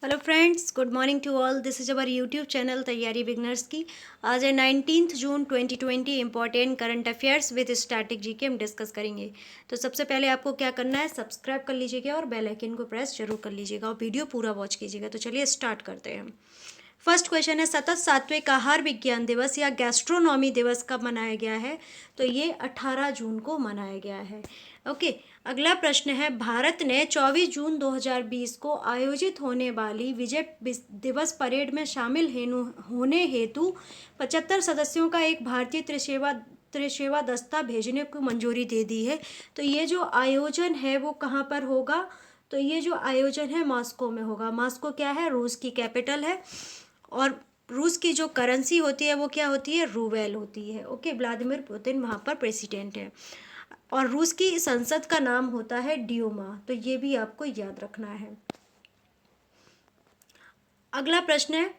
Hello friends, good morning to all. This is our YouTube channel तैयारी beginners की। आज है 19 June 2020। Important current affairs with static GK हम discuss करेंगे। तो सबसे पहले आपको क्या करना है, सब्सक्राइब कर लीजिएगा और बेल आइकन को प्रेस जरूर कर लीजिएगा और वीडियो पूरा वॉच कीजिएगा। तो चलिए स्टार्ट करते हैं। फर्स्ट क्वेश्चन है, सतत सात्विक आहार विज्ञान दिवस या गैस्ट्रोनॉमी दिवस कब मनाया गया है? तो ये 18 जून को मनाया गया है। ओके। अगला प्रश्न है, भारत ने 24 जून 2020 को आयोजित होने वाली विजय दिवस परेड में शामिल होने हेतु 75 सदस्यों का एक भारतीय त्रिसेवा दस्ता भेजने को मंजूरी दे दी है। तो ये जो आयोजन है वो कहाँ पर होगा? तो ये जो आयोजन है मॉस्को में होगा। मॉस्को क्या है? रूस की कैपिटल है। और रूस की जो करेंसी होती है वो क्या होती है? रूबेल होती है। ओके। व्लादिमीर पुतिन वहाँ पर प्रेसिडेंट है और रूस की संसद का नाम होता है ड्यूमा। तो ये भी आपको याद रखना है। अगला प्रश्न है,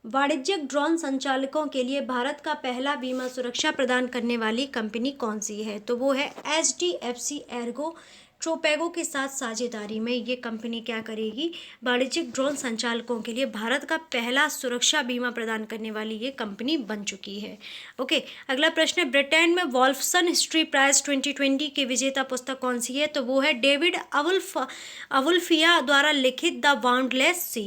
वाणिज्यिक ड्रोन संचालकों के लिए भारत का पहला बीमा सुरक्षा प्रदान करने वाली कंपनी कौन सी है? तो वो है HDFC एर्गो ट्रोपैगो के साथ साझेदारी में ये कंपनी क्या करेगी? वाणिज्यिक ड्रोन संचालकों के लिए भारत का पहला सुरक्षा बीमा प्रदान करने वाली ये कंपनी बन चुकी है। ओके। अगला प्रश्न है, ब्रिटेन में वॉल्फसन हिस्ट्री प्राइज 2020 की विजेता पुस्तक कौन सी है? तो वो है डेविड अवुल्फिया द्वारा लिखित द बाउंडलेस सी।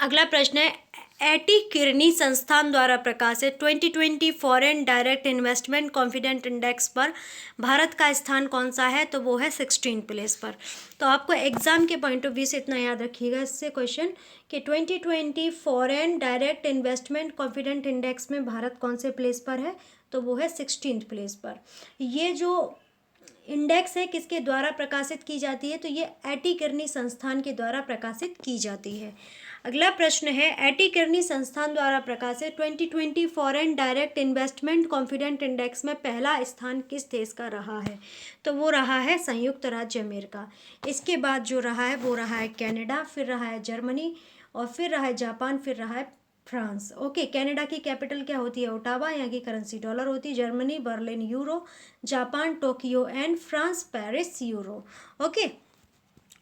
अगला प्रश्न है, एटी किरनी संस्थान द्वारा प्रकाशित 2020 foreign direct investment confident index पर भारत का स्थान कौन सा है? तो वो है 16 प्लेस पर। तो आपको एग्जाम के पॉइंट ऑफ व्यू से इतना याद रखिएगा इससे क्वेश्चन कि 2020 foreign direct investment confident index में भारत कौन से प्लेस पर है? तो वो है 16 प्लेस पर। ये जो इंडेक्स है किसके द्वारा प्रकाशित की जाती है? तो ये एटी किरनी संस्थान के द्वारा प्रकाशित की जाती है। अगला प्रश्न है, एटी किरनी संस्थान द्वारा प्रकाशित 2020 foreign direct investment confident index में पहला स्थान किस देश का रहा है? तो वो रहा है संयुक्त राज्य अमेरिका। इसके बाद जो रहा है वो रहा है कनाडा, फिर रहा है जर्मनी और फिर रहा है जापान, फिर रहा है फ्रांस। ओके। कनाडा की कैपिटल क्या होती है? ओटावा। यहाँ की करेंसी डॉलर होती है। Germany Berlin euro, Japan Tokyo and France Paris euro. Okay.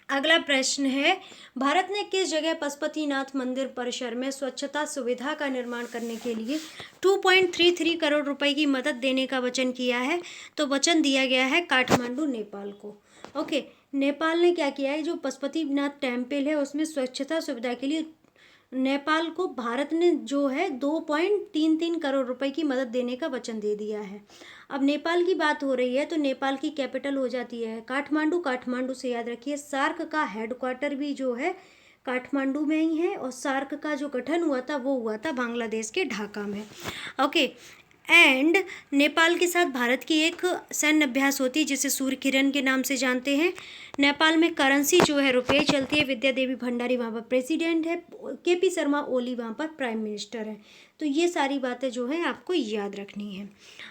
अगला प्रश्न है, भारत ने किस जगह पशुपतिनाथ मंदिर परिसर में स्वच्छता सुविधा का निर्माण करने के लिए 2.33 करोड़ रुपए की मदद देने का वचन किया है? तो वचन दिया गया है काठमांडू, नेपाल को। ओके। नेपाल ने क्या किया है, जो पशुपतिनाथ टेम्पल है उसमें स्वच्छता सुविधा के लिए नेपाल को भारत ने जो है 2.33 करोड़ रुपए की मदद देने का वचन दे दिया है। अब नेपाल की बात हो रही है तो नेपाल की कैपिटल हो जाती है काठमांडू। काठमांडू से याद रखिए, सार्क का हेडक्वार्टर भी जो है काठमांडू में ही है और सार्क का जो गठन हुआ था वो हुआ था बांग्लादेश के ढाका में। ओके। एंड नेपाल के साथ भारत की एक सैन्य अभ्यास होती है जिसे सूर्य किरण के नाम से जानते हैं। नेपाल में करेंसी जो है रुपये चलती है। विद्या देवी भंडारी वहाँ पर प्रेसिडेंट है। KP शर्मा ओली वहाँ पर प्राइम मिनिस्टर है। तो ये सारी बातें जो है आपको याद रखनी है।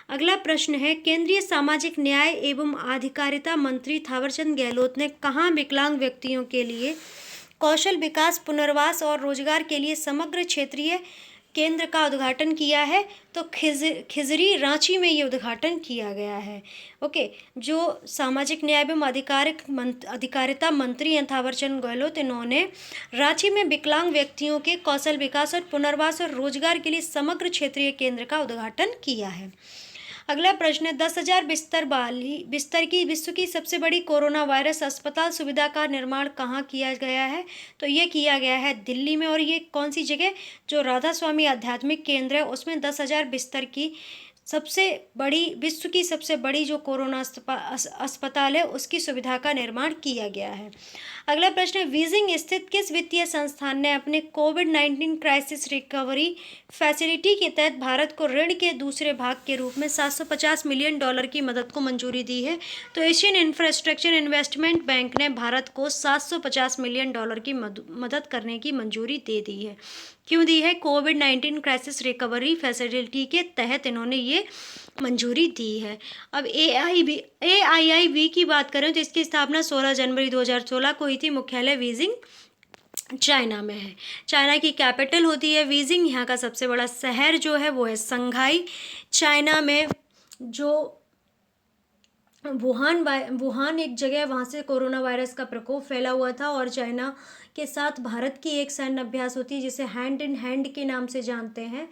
अगला प्रश्न है, केंद्रीय सामाजिक न्याय एवं अधिकारिता मंत्री थावरचंद गहलोत ने कहाँ विकलांग व्यक्तियों के लिए कौशल विकास, पुनर्वास और रोजगार के लिए समग्र क्षेत्रीय केंद्र का उद्घाटन किया है? तो खिजरी रांची में ये उद्घाटन किया गया है। ओके। जो सामाजिक न्याय एवं अधिकारिता मंत्री हैं थावरचंद गहलोत, इन्होंने रांची में विकलांग व्यक्तियों के कौशल विकास और पुनर्वास और रोजगार के लिए समग्र क्षेत्रीय केंद्र का उद्घाटन किया है। अगला प्रश्न है, 10,000 बिस्तर की विश्व की सबसे बड़ी कोरोना वायरस अस्पताल सुविधा का निर्माण कहाँ किया गया है? तो ये किया गया है दिल्ली में। और ये कौन सी जगह? जो राधा स्वामी आध्यात्मिक केंद्र है उसमें 10,000 बिस्तर की सबसे बड़ी, विश्व की सबसे बड़ी जो कोरोना अस्पताल है उसकी सुविधा का निर्माण किया गया है। अगला प्रश्न है, बीजिंग स्थित किस वित्तीय संस्थान ने अपने कोविड-19 क्राइसिस रिकवरी फैसिलिटी के तहत भारत को ऋण के दूसरे भाग के रूप में $750 मिलियन की मदद को मंजूरी दी है? तो एशियन इंफ्रास्ट्रक्चर इन्वेस्टमेंट बैंक ने भारत को $750 मिलियन की मदद करने की मंजूरी दे दी है। क्यों दी है? कोविड-19 क्राइसिस रिकवरी फैसिलिटी के तहत इन्होंने ये मंजूरी दी है। अब AIIB की बात करें तो इसकी स्थापना 16 जनवरी 2016 को हुई थी। मुख्यालय बीजिंग चाइना में है। चाइना की कैपिटल होती है बीजिंग। यहाँ का सबसे बड़ा शहर जो है वो है संघाई। चाइना में जो वुहान एक जगह, वहाँ से कोरोना वायरस का प्रकोप फैला हुआ था और चाइना के साथ भारत की एक सैन्य अभ्यास होती है जिसे हैंड इन हैंड के नाम से जानते हैं।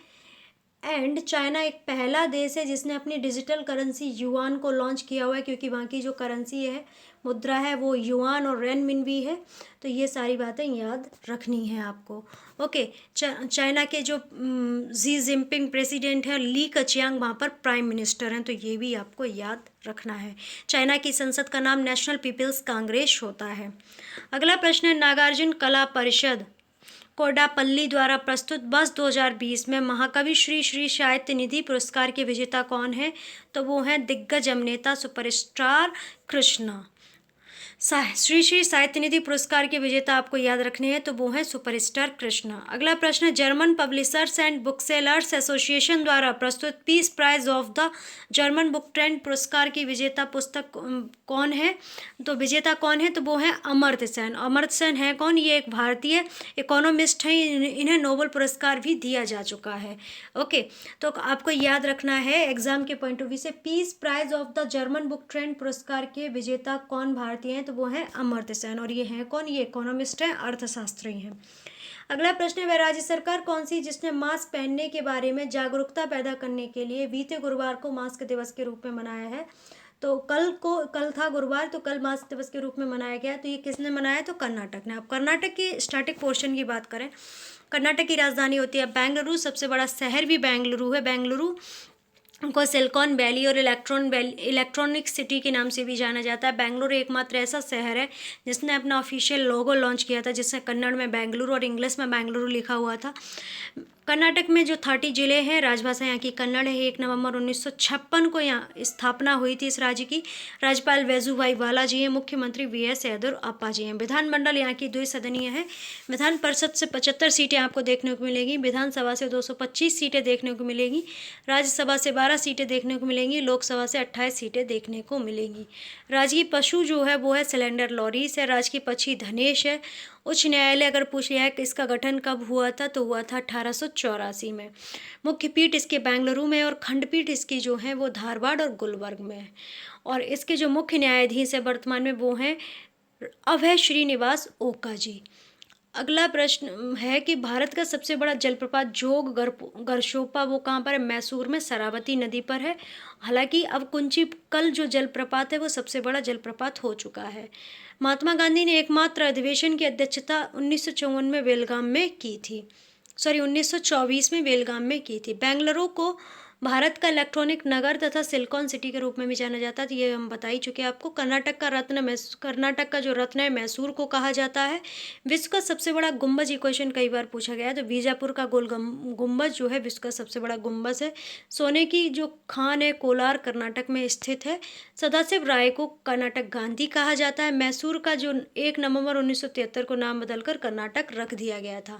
एंड चाइना एक पहला देश है जिसने अपनी डिजिटल करेंसी युआन को लॉन्च किया हुआ है, क्योंकि वहाँ की जो करेंसी है, मुद्रा है, वो युआन और रेनमिनबी है। तो ये सारी बातें याद रखनी है आपको। ओके, चाइना के जो जी जिनपिंग प्रेसिडेंट है, ली कचियांग वहाँ पर प्राइम मिनिस्टर हैं, तो ये भी आपको याद रखना है। चाइना की संसद का नाम नेशनल पीपल्स कांग्रेस होता है। अगला प्रश्न है, नागार्जुन कला परिषद कोडापल्ली द्वारा प्रस्तुत वर्ष 2020 में महाकवि श्री श्री साहित्य निधि पुरस्कार के विजेता कौन है? तो वो हैं दिग्गज अभिनेता सुपरस्टार कृष्णा। श्री श्री साहित्य निधि पुरस्कार के विजेता आपको याद रखने हैं, तो वो हैं सुपरस्टार कृष्णा। अगला प्रश्न, German publishers and booksellers association द्वारा प्रस्तुत peace prize of the German book trend पुरस्कार की विजेता पुस्तक कौन है? तो विजेता कौन है? तो वो हैं अमर्त्य सेन। अमर्त्य सेन है कौन? ये एक भारतीय इकोनॉमिस्ट हैं, इन्हें नोबेल पुरस्कार भी दिया जा चुका है। ओके, तो आपको याद रखना है एग्जाम के पॉइंट ऑफ व्यू से, peace prize of the German book trend पुरस्कार के विजेता कौन भारतीय हैं? तो वो हैं अमर्त्य सेन। और ये हैं कौन? ये इकोनॉमिस्ट हैं, अर्थशास्त्री हैं। अगला प्रश्न है, वह राज्य सरकार कौन सी जिसने मास्क पहनने के बारे में जागरूकता पैदा करने के लिए बीते गुरुवार को मास्क दिवस के रूप में मनाया है? तो कल था गुरुवार, तो कल मास्क दिवस के रूप में मनाया गया। तो ये किसने मनाया? तो कर्नाटक ने। अब कर्नाटक की स्टैटिक पोर्शन की बात करें, कर्नाटक की राजधानी होती है बेंगलुरु, सबसे बड़ा शहर भी बेंगलुरु है। बेंगलुरु को सिलिकॉन वैली और इलेक्ट्रॉनिक सिटी के नाम से भी जाना जाता है। बेंगलुरु एकमात्र ऐसा शहर है जिसने अपना ऑफिशियल लोगो लॉन्च किया था, जिसमें कन्नड़ में बेंगलुरु और इंग्लिश में बेंगलुरु लिखा हुआ था। कर्नाटक में जो 30 जिले हैं, राजभाषा यहाँ की कन्नड़ है। 1 नवंबर 1956 को यहाँ स्थापना हुई थी इस राज्य की। राज्यपाल वजुभाई वाला जी हैं, मुख्यमंत्री वीएस येदियुरप्पा जी हैं। विधानमंडल यहाँ की द्विसदनीय है। विधान परिषद से 75 सीटें आपको देखने को मिलेगी, विधानसभा से 225 सीटें देखने को मिलेगी, राज्यसभा से 12 सीटें देखने को मिलेंगी, लोकसभा से 28 सीटें देखने को मिलेंगी। राजकीय पशु जो है वो है सिलेंडर लॉरीस है। राजकीय पक्षी धनेश है। उच्च न्यायालय अगर पूछ लिया है कि इसका गठन कब हुआ था, तो हुआ था 1884 में। मुख्य पीठ इसके बेंगलुरु में और खंडपीठ इसकी जो है वो धारवाड़ और गुलबर्ग में है। और इसके जो मुख्य न्यायाधीश है वर्तमान में वो हैं अभय श्रीनिवास ओका जी। अगला प्रश्न है कि भारत का सबसे बड़ा जलप्रपात जोग गरशोपा वो कहाँ पर है? मैसूर में शरावती नदी पर है। हालांकि अब कुंचिकल जो जलप्रपात है वो सबसे बड़ा जलप्रपात हो चुका है। महात्मा गांधी ने एकमात्र अधिवेशन की अध्यक्षता 1954 में बेलगाम में की थी, 1924 में बेलगाम में की थी। बेंगलुरु को भारत का इलेक्ट्रॉनिक नगर तथा सिलिकॉन सिटी के रूप में भी जाना जाता है, तो ये हम बता ही चुके हैं आपको। कर्नाटक का जो रत्न है मैसूर को कहा जाता है। विश्व का सबसे बड़ा गुंबज, ये क्वेश्चन कई बार पूछा गया है, तो बीजापुर का गोल गुंबज जो है विश्व का सबसे बड़ा गुंबज है। सोने की जो खान है कोलार कर्नाटक में स्थित है। सदाशिव राय को कर्नाटक गांधी कहा जाता है। मैसूर का जो 1 नवंबर 1973 को नाम बदलकर कर्नाटक रख दिया गया था।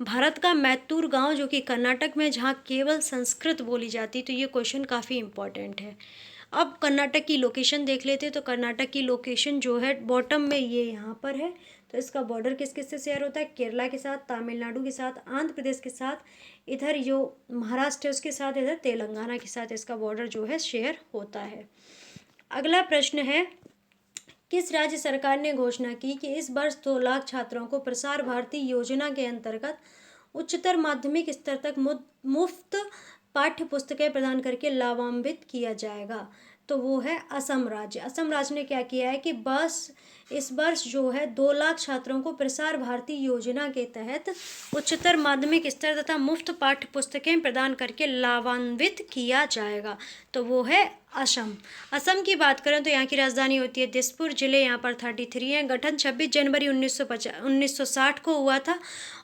भारत का मैत्तूर गांव जो कि कर्नाटक में, जहां केवल संस्कृत बोली जाती, तो ये क्वेश्चन काफ़ी इंपॉर्टेंट है। अब कर्नाटक की लोकेशन देख लेते हैं, तो कर्नाटक की लोकेशन जो है बॉटम में ये यहाँ पर है। तो इसका बॉर्डर किस किस से शेयर होता है? केरला के साथ, तमिलनाडु के साथ, आंध्र प्रदेश के साथ, इधर जो महाराष्ट्र है उसके साथ, इधर तेलंगाना के साथ इसका बॉर्डर जो है शेयर होता है। अगला प्रश्न है, किस राज्य सरकार ने घोषणा की कि इस वर्ष 2 लाख छात्रों को प्रसार भारती योजना के अंतर्गत उच्चतर माध्यमिक स्तर तक मुफ्त पाठ्य पुस्तकें प्रदान करके लाभान्वित किया जाएगा? तो वो है असम राज्य। असम राज्य ने क्या किया है कि बस इस वर्ष जो है 2 लाख छात्रों को प्रसार भारती योजना के तहत उच्चतर माध्यमिक स्तर तथा मुफ्त पाठ्य पुस्तकें प्रदान करके लाभान्वित किया जाएगा। तो वो है असम। असम की बात करें तो यहाँ की राजधानी होती है दिसपुर। जिले यहाँ पर 33 हैं। गठन 26 जनवरी 1960 को हुआ था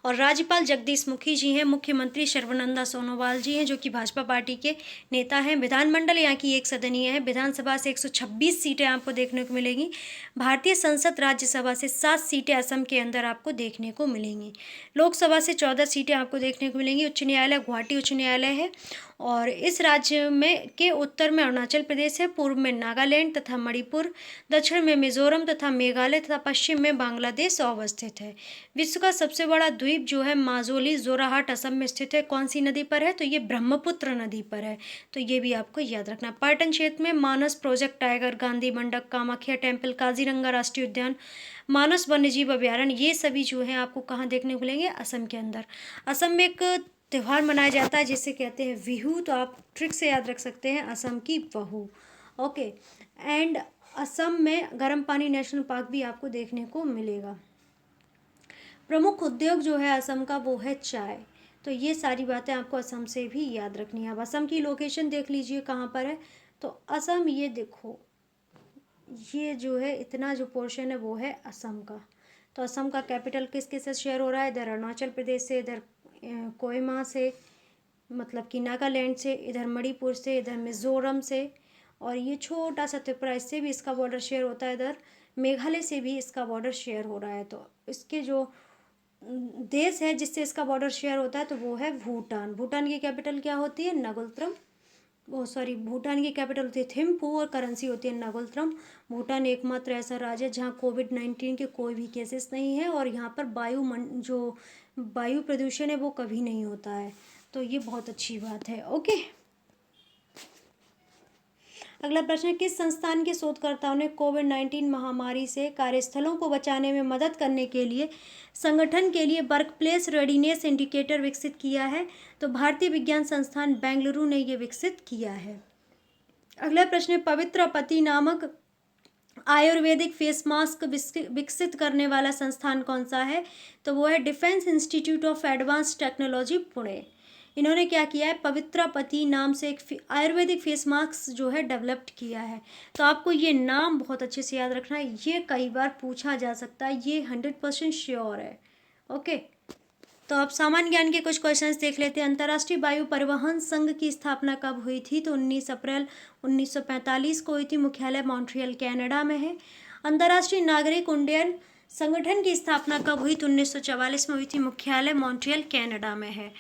और राज्यपाल जगदीश मुखी जी हैं। मुख्यमंत्री सर्बानंद सोनोवाल जी हैं जो कि भाजपा पार्टी के नेता हैं। विधानमंडल यहाँ की एक सदनीय है। विधानसभा से 126 सीटें आपको देखने को मिलेंगी। भारतीय संसद राज्यसभा से 7 सीटें असम के अंदर आपको देखने को मिलेंगी। लोकसभा से 14 सीटें आपको देखने को मिलेंगी। उच्च न्यायालय गुवाहाटी उच्च न्यायालय है। और इस राज्य में के उत्तर में अरुणाचल प्रदेश है, पूर्व में नागालैंड तथा मणिपुर, दक्षिण में मिजोरम तथा मेघालय तथा पश्चिम में बांग्लादेश अवस्थित है। विश्व का सबसे बड़ा द्वीप जो है माजुली जोराहाट असम में स्थित है। कौन सी नदी पर है? तो ये ब्रह्मपुत्र नदी पर है, तो ये भी आपको याद रखना। पर्यटन क्षेत्र में मानस प्रोजेक्ट टाइगर, गांधी मंडप, कामाख्या टेम्पल, काजीरंगा राष्ट्रीय उद्यान, मानस वन्यजीव अभ्यारण्य, ये सभी जो है आपको कहाँ देखने को मिलेंगे? असम के अंदर। असम में एक त्यौहार मनाया जाता है जिसे कहते हैं बिहू, तो आप ट्रिक से याद रख सकते हैं असम की बहू। ओके, एंड असम में गर्म पानी नेशनल पार्क भी आपको देखने को मिलेगा। प्रमुख उद्योग जो है असम का वो है चाय। तो ये सारी बातें आपको असम से भी याद रखनी है। अब असम की लोकेशन देख लीजिए कहाँ पर है। तो असम, ये देखो, ये जो है इतना जो पोर्शन है वो है असम का। तो असम का कैपिटल किसके से शेयर हो रहा है? इधर अरुणाचल प्रदेश से, इधर कोहिमा से, मतलब कि नागालैंड से, इधर मणिपुर से, इधर मिज़ोरम से, और ये छोटा सा त्रिपुरा, इससे भी इसका बॉर्डर शेयर होता है। इधर मेघालय से भी इसका बॉर्डर शेयर हो रहा है। तो इसके जो देश है जिससे इसका बॉर्डर शेयर होता है तो वो है भूटान। भूटान की कैपिटल क्या होती है? नगुलत्रम। वो सॉरी, भूटान की कैपिटल होती है थिम्पू और करेंसी होती है नगुलत्रम। भूटान एकमात्र ऐसा राज्य है जहाँ कोविड-19 के कोई भी केसेस नहीं है, और यहाँ पर जो वायु प्रदूषण है वो कभी नहीं होता है। तो ये बहुत अच्छी बात है। ओके, अगला प्रश्न है, किस संस्थान के शोधकर्ताओं ने कोविड-19 महामारी से कार्यस्थलों को बचाने में मदद करने के लिए संगठन के लिए वर्कप्लेस रेडीनेस इंडिकेटर विकसित किया है? तो भारतीय विज्ञान संस्थान बेंगलुरु ने ये विकसित किया है। अगला प्रश्न है, पवित्र पति नामक आयुर्वेदिक फेस मास्क विकसित करने वाला संस्थान कौन सा है? तो वो है defence institute of advance technology, Pune. इन्होंने क्या किया है? पवित्रा पति नाम से एक आयुर्वेदिक फेस मास्क जो है डेवलप्ड किया है। तो आपको ये नाम बहुत अच्छे से याद रखना है, ये कई बार पूछा जा सकता है, ये 100% श्योर है। ओके, तो आप सामान्य ज्ञान के कुछ क्वेश्चंस देख लेते हैं। अंतर्राष्ट्रीय वायु परिवहन संघ की स्थापना कब हुई थी? तो 19 अप्रैल 1945 को हुई थी। मुख्यालय मॉन्ट्रियल कनाडा में है। अंतर्राष्ट्रीय नागरिक उड्डयन संगठन की स्थापना कब हुई? तो 1944 में हुई थी। मुख्यालय मॉन्ट्रियल कनाडा में है।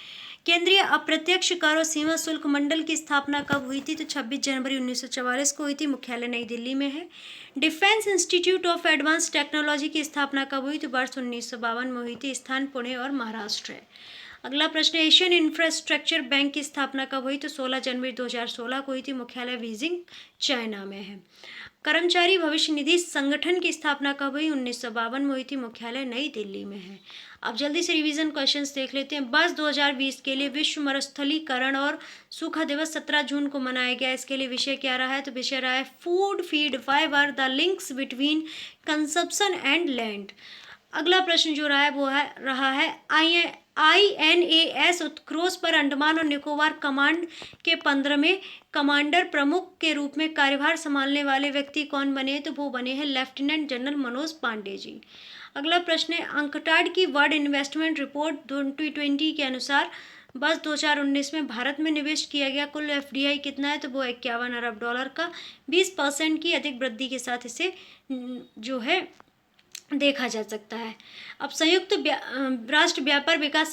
केंद्रीय अप्रत्यक्ष कर और सीमा शुल्क मंडल की स्थापना कब हुई थी? तो 26 जनवरी 1944 को हुई थी। मुख्यालय नई दिल्ली में है। Defence institute of advance technology की स्थापना कब हुई? तो वर्ष 1952 में हुई थी। स्थान पुणे और महाराष्ट्र है। अगला प्रश्न, एशियन इंफ्रास्ट्रक्चर बैंक की स्थापना कब हुई? तो 16 जनवरी 2016 को हुई थी। मुख्यालय बीजिंग चाइना में है। कर्मचारी भविष्य निधि संगठन की स्थापना कब हुई? 1952 में हुई थी। मुख्यालय नई दिल्ली में है। अब जल्दी से रिवीजन क्वेश्चंस देख लेते हैं। वर्ष 2020 के लिए विश्व मरुस्थलीकरण और सूखा दिवस 17 जून को मनाया गया। इसके लिए विषय क्या रहा है? तो विषय रहा है food, feed, fibre, the links between consumption and land. अगला प्रश्न जो रहा है वो रहा है INAS उत्क्रोश पर अंडमान और निकोबार कमांड के 15वें कमांडर प्रमुख के रूप में कार्यभार संभालने वाले व्यक्ति कौन बने? तो वो बने हैं लेफ्टिनेंट जनरल मनोज पांडे जी। अगला प्रश्न है, अंकटाड की वर्ल्ड इन्वेस्टमेंट रिपोर्ट 2020 के अनुसार वर्ष 2019 में भारत में निवेश किया गया कुल FDI कितना है? तो वो 51 अरब डॉलर का 20% की अधिक वृद्धि के साथ इसे जो है देखा जा सकता है। अब संयुक्त राष्ट्र व्यापार विकास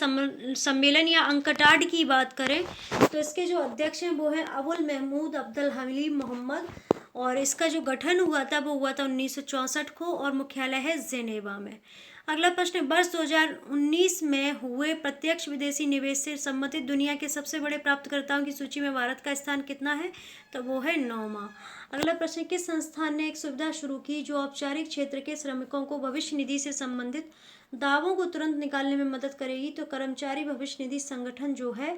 सम्मेलन या अंकटाड की बात करें तो इसके जो अध्यक्ष हैं वो हैं अबुल महमूद अब्दुल हलीम मोहम्मद, और इसका जो गठन हुआ था वो हुआ था 1964 को, और मुख्यालय है जेनेवा में। अगला प्रश्न, वर्ष 2019 में हुए प्रत्यक्ष विदेशी निवेश से संबंधित दुनिया के सबसे बड़े प्राप्तकर्ताओं की सूची में भारत का स्थान कितना है? तो वो है 9वां। अगला प्रश्न, किस संस्थान ने एक सुविधा शुरू की जो औपचारिक क्षेत्र के श्रमिकों को भविष्य निधि से संबंधित दावों को तुरंत निकालने में मदद करेगी? तो कर्मचारी भविष्य निधि संगठन जो है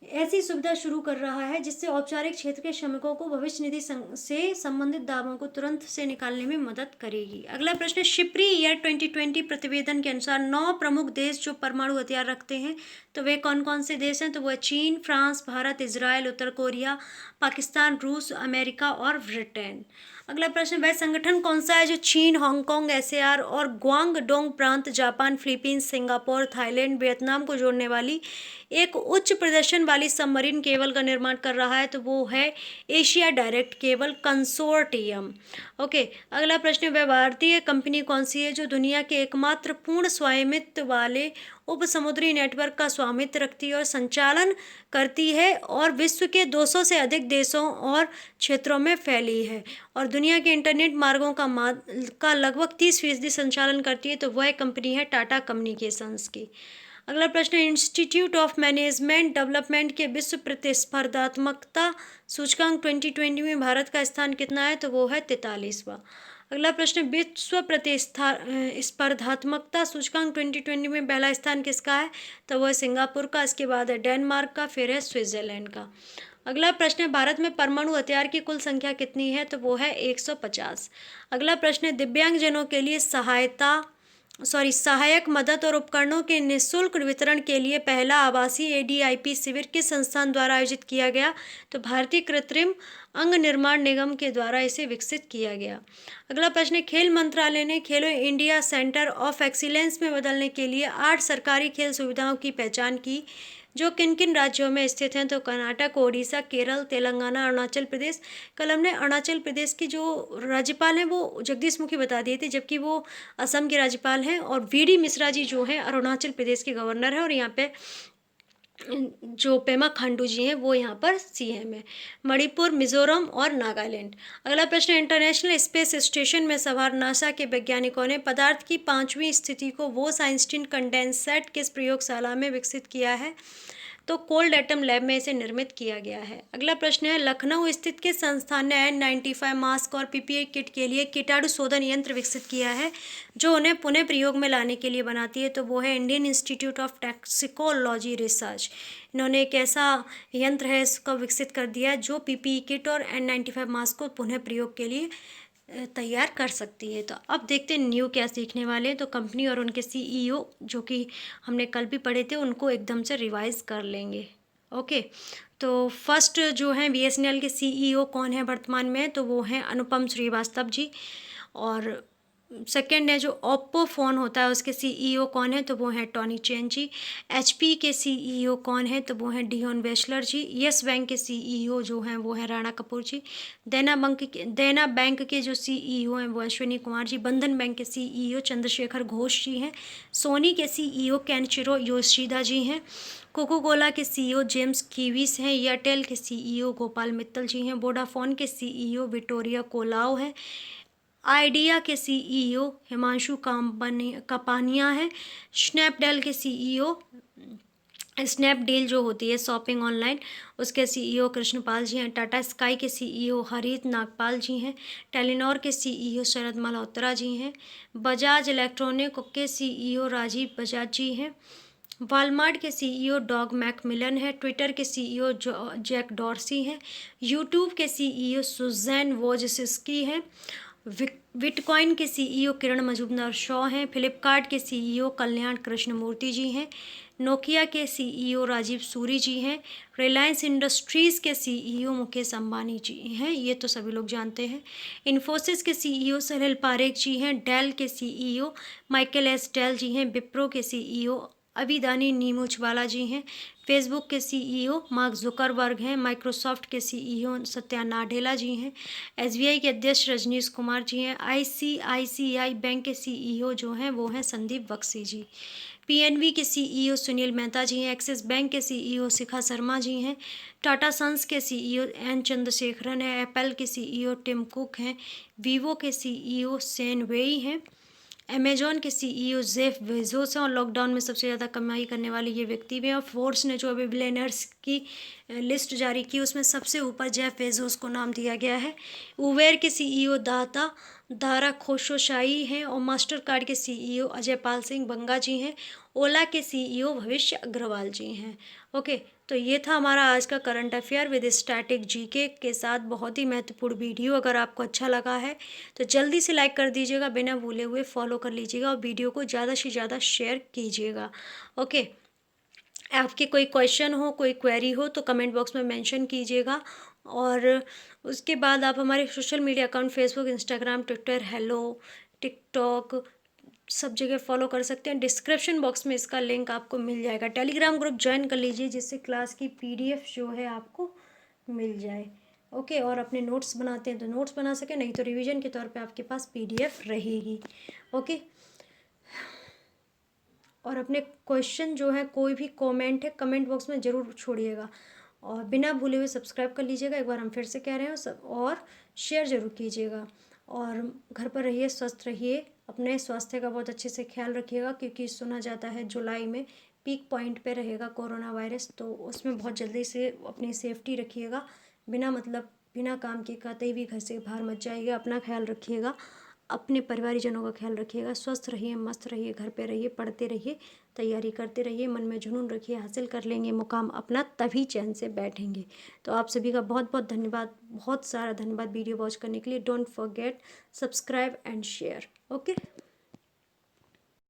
ऐसी सुविधा शुरू कर रहा है जिससे औपचारिक क्षेत्र के श्रमिकों को भविष्य निधि से संबंधित दावों को तुरंत से निकालने में मदद करेगी। अगला प्रश्न, शिप्री ईयर 2020 प्रतिवेदन के अनुसार 9 प्रमुख देश जो परमाणु हथियार रखते हैं तो वे कौन कौन से देश हैं? तो वह चीन, फ्रांस, भारत, इजराइल, उत्तर कोरिया, पाकिस्तान, रूस, अमेरिका और ब्रिटेन। अगला प्रश्न, वह संगठन कौन सा है जो चीन, हांगकांग, SAR और ग्वांगडोंग प्रांत, Japan, Philippines, Singapore, Thailand, Vietnam को जोड़ने वाली एक उच्च प्रदर्शन वाली सबमरीन केबल का निर्माण कर रहा है? तो वो है Asia direct cable consortium. Okay, अगला प्रश्न, वह भारतीय कंपनी कौन सी है जो दुनिया के एकमात्र पूर्ण स्वामित्व वाले उपसमुद्री नेटवर्क का स्वामित्व रखती है और संचालन करती है और विश्व के 200 से अधिक देशों और क्षेत्रों में फैली है और दुनिया के इंटरनेट मार्गों का लगभग 30% संचालन करती है। तो वह कंपनी है टाटा कम्युनिकेशंस की। अगला प्रश्न है, इंस्टीट्यूट ऑफ मैनेजमेंट डेवलपमेंट के विश्व प्रतिस्पर्धात्मकता सूचकांक 2020 में भारत का स्थान कितना है? तो वो है 43वां। अगला प्रश्न, विश्व प्रतिस्पर्धात्मकता सूचकांक 2020 में पहला स्थान किसका है? तो वह सिंगापुर का, इसके बाद है डेनमार्क का, फिर है स्विट्जरलैंड का। अगला प्रश्न है, भारत में परमाणु हथियार की कुल संख्या कितनी है? तो वो है 150। अगला प्रश्न है, दिव्यांगजनों के लिए सहायक मदद और उपकरणों के निःशुल्क वितरण के लिए पहला आवासीय एडीआईपी शिविर किस संस्थान द्वारा आयोजित किया गया? तो भारतीय कृत्रिम अंग निर्माण निगम के द्वारा इसे विकसित किया गया। अगला प्रश्न है, खेल मंत्रालय ने खेलो इंडिया सेंटर ऑफ एक्सीलेंस में बदलने के लिए 8 सरकारी खेल सुविधाओं की पहचान की, जो किन किन राज्यों में स्थित हैं? तो कर्नाटक, ओडिशा, केरल, तेलंगाना, अरुणाचल प्रदेश। कल हमने अरुणाचल प्रदेश की जो राज्यपाल हैं वो जगदीश मुखी बता दिए थे, जबकि वो असम के राज्यपाल हैं, और वीडी मिश्रा जी जो हैं अरुणाचल प्रदेश के गवर्नर हैं, और यहाँ पे जो पेमा खांडू जी हैं वो यहाँ पर सीएम है। मणिपुर, मिजोरम और नागालैंड। अगला प्रश्न, इंटरनेशनल स्पेस स्टेशन में सवार नासा के वैज्ञानिकों ने पदार्थ की 5वीं स्थिति को बोस-आइंस्टीन कंडेंसेट किस प्रयोगशाला में विकसित किया है? तो कोल्ड एटम लैब में इसे निर्मित किया गया है। अगला प्रश्न है, लखनऊ स्थित किस संस्थान ने N95 मास्क और पीपीई किट के लिए कीटाणु शोधन यंत्र विकसित किया है, जो उन्हें पुनः प्रयोग में लाने के लिए बनाती है? तो वो है Indian institute of toxicology research. इन्होंने एक ऐसा यंत्र है इसका विकसित कर दिया है जो पीपीई किट और N95 मास्क को पुनः प्रयोग के लिए तैयार कर सकती है। तो अब देखते हैं न्यू क्या सीखने वाले हैं। तो कंपनी और उनके सीईओ जो कि हमने कल भी पढ़े थे उनको एकदम से रिवाइज कर लेंगे। ओके, तो फर्स्ट जो हैं बीएसएनएल के सीईओ कौन है वर्तमान में? तो वो हैं अनुपम श्रीवास्तव जी। और सेकेंड है जो ओप्पो फ़ोन होता है उसके सीईओ कौन है? तो वो हैं टॉनी चेन जी। एचपी के सीईओ कौन है? तो वो हैं डियोन वेस्लर जी। यस बैंक के सीईओ जो हैं वो हैं राणा कपूर जी। देना बैंक के जो सीईओ हैं वो अश्विनी कुमार जी। बंधन बैंक के सीईओ चंद्रशेखर घोष जी हैं। सोनी के सीईओ केनिचिरो योशिदा जी हैं। कोको कोला के सीईओ जेम्स कीविस हैं। एयरटेल के सीईओ गोपाल मित्तल जी हैं। वोडाफोन के सीईओ विक्टोरिया कोलाओ हैं। आइडिया के सीईओ हिमांशु कापानिया है। स्नैपडील के सीईओ स्नैपडील जो होती है शॉपिंग ऑनलाइन उसके सीईओ कृष्णपाल जी हैं। टाटा स्काई के सीईओ हरित नागपाल जी हैं। टेलीनॉर के सीईओ शरद मल्होत्रा जी हैं। बजाज इलेक्ट्रॉनिक के सीईओ राजीव बजाज जी हैं। वॉलमार्ट के सीईओ डॉग मैकमिलन है। ट्विटर के सीईओ जैक डॉर्सी हैं। यूट्यूब के सीईओ सुजैन वोजिस्की हैं। बिटकॉइन के सीईओ किरण मजूमदार शॉ हैं। फ्लिपकार्ट के सीईओ कल्याण कृष्णमूर्ति जी हैं। नोकिया के सीईओ राजीव सूरी जी हैं। रिलायंस इंडस्ट्रीज़ के सीईओ मुकेश अंबानी जी हैं, ये तो सभी लोग जानते हैं। इन्फोसिस के सीईओ सलिल पारेख जी हैं। डेल के सीईओ माइकल एस डेल जी हैं। विप्रो के सीईओ अभिदानी नीमुचवाला जी हैं। फेसबुक के सीईओ मार्क जुकरबर्ग हैं। माइक्रोसॉफ्ट के सीईओ सत्या नाडेला जी हैं। एसबीआई के अध्यक्ष रजनीश कुमार जी हैं। आईसीआईसीआई बैंक के सीईओ जो हैं वो हैं संदीप बख्शी जी। पीएनबी के सीईओ सुनील मेहता जी हैं। एक्सिस बैंक के सीईओ शिखा शर्मा जी हैं। टाटा सन्स के सीईओ एन चंद्रशेखरन हैं। एप्पल के सीईओ टिम कुक हैं। वीवो के सीईओ सेन वेई हैं। अमेजॉन के सीईओ जेफ बेजोस हैं और लॉकडाउन में सबसे ज़्यादा कमाई करने वाले ये व्यक्ति भी हैं। और फोर्ब्स ने जो अभी बिलियनर्स की लिस्ट जारी की उसमें सबसे ऊपर जेफ बेजोस को नाम दिया गया है। उबेर के सीईओ दारा खोशोशाही हैं और मास्टर कार्ड के सीईओ अजय पाल सिंह बंगा जी हैं। ओला के सीईओ भविष्य अग्रवाल जी हैं। ओके, तो ये था हमारा आज का current affair with static GK के साथ बहुत ही महत्वपूर्ण वीडियो। अगर आपको अच्छा लगा है तो जल्दी से लाइक कर दीजिएगा, बिना भूले हुए फॉलो कर लीजिएगा और वीडियो को ज़्यादा से ज़्यादा शेयर कीजिएगा। ओके, आपके कोई क्वेश्चन हो, कोई क्वेरी हो तो कमेंट बॉक्स में मेंशन कीजिएगा। और उसके बाद आप हमारे social media account Facebook, Instagram, Twitter, hello, TikTok सब जगह फॉलो कर सकते हैं। डिस्क्रिप्शन बॉक्स में इसका लिंक आपको मिल जाएगा। टेलीग्राम ग्रुप ज्वाइन कर लीजिए जिससे क्लास की पीडीएफ जो है आपको मिल जाए। ओके, और अपने नोट्स बनाते हैं तो नोट्स बना सकें, नहीं तो रिवीजन के तौर पे आपके पास पीडीएफ रहेगी। ओके, और अपने क्वेश्चन जो है, कोई भी कमेंट है कमेंट बॉक्स में ज़रूर छोड़िएगा। और बिना भूले हुए सब्सक्राइब कर लीजिएगा, एक बार हम फिर से कह रहे हैं सब, और शेयर ज़रूर कीजिएगा। और घर पर रहिए, स्वस्थ रहिए, अपने स्वास्थ्य का बहुत अच्छे से ख्याल रखिएगा, क्योंकि सुना जाता है जुलाई में पीक पॉइंट पे रहेगा कोरोना वायरस, तो उसमें बहुत जल्दी से अपनी सेफ्टी रखिएगा। बिना मतलब बिना काम के कतई भी घर से बाहर मत जाइएगा, अपना ख्याल रखिएगा, अपने परिवारजनों का ख्याल रखिएगा। स्वस्थ रहिए, मस्त रहिए, घर पे रहिए, पढ़ते रहिए, तैयारी करते रहिए, मन में जुनून रखिए, हासिल कर लेंगे मुकाम अपना, तभी चैन से बैठेंगे। तो आप सभी का बहुत बहुत धन्यवाद, बहुत सारा धन्यवाद वीडियो वॉच करने के लिए। Don't forget subscribe and share. Okay.